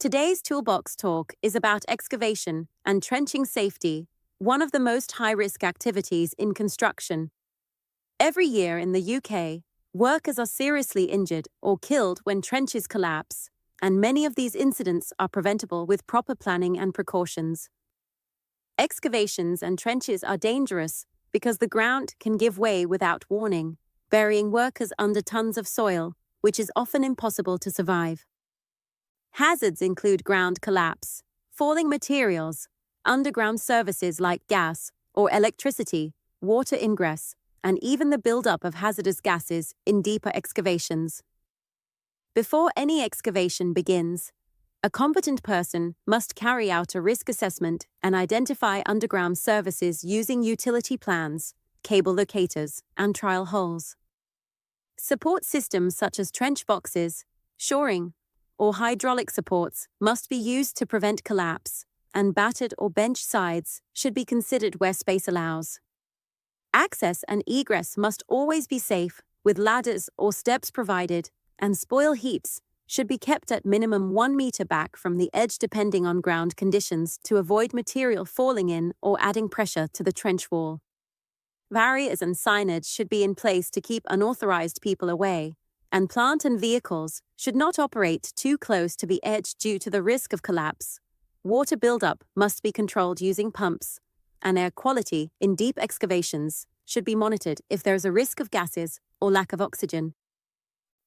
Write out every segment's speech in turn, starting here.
Today's Toolbox talk is about excavation and trenching safety, one of the most high-risk activities in construction. Every year in the UK, workers are seriously injured or killed when trenches collapse, and many of these incidents are preventable with proper planning and precautions. Excavations and trenches are dangerous because the ground can give way without warning, burying workers under tons of soil, which is often impossible to survive. Hazards include ground collapse, falling materials, underground services like gas or electricity, water ingress, and even the buildup of hazardous gases in deeper excavations. Before any excavation begins, a competent person must carry out a risk assessment and identify underground services using utility plans, cable locators, and trial holes. Support systems such as trench boxes, shoring, or hydraulic supports must be used to prevent collapse, and battered or bench sides should be considered where space allows. Access and egress must always be safe, with ladders or steps provided, and spoil heaps should be kept at minimum 1 meter back from the edge depending on ground conditions to avoid material falling in or adding pressure to the trench wall. Barriers and signage should be in place to keep unauthorized people away, and plant and vehicles should not operate too close to the edge due to the risk of collapse. Water buildup must be controlled using pumps, and air quality in deep excavations should be monitored if there is a risk of gases or lack of oxygen.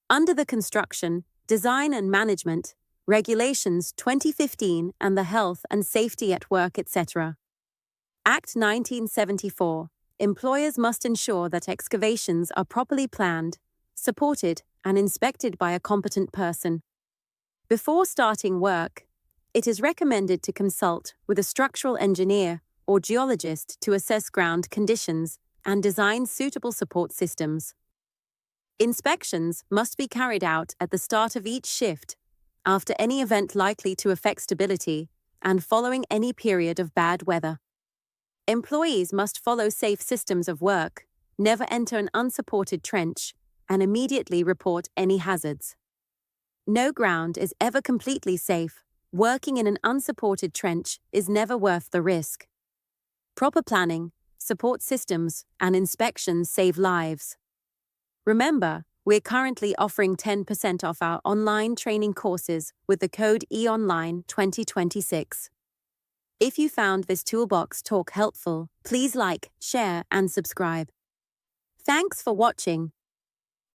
Under the Construction, Design and Management, Regulations 2015 and the Health and Safety at Work, etc. Act 1974, employers must ensure that excavations are properly planned, supported, and inspected by a competent person. Before starting work, it is recommended to consult with a structural engineer or geologist to assess ground conditions and design suitable support systems. Inspections must be carried out at the start of each shift, after any event likely to affect stability, and following any period of bad weather. Employees must follow safe systems of work, never enter an unsupported trench, and immediately report any hazards. No ground is ever completely safe. Working in an unsupported trench is never worth the risk. Proper planning, support systems, and inspections save lives. Remember, we're currently offering 10% off our online training courses with the code EONLINE2026. If you found this Toolbox talk helpful, please like, share, and subscribe. Thanks for watching.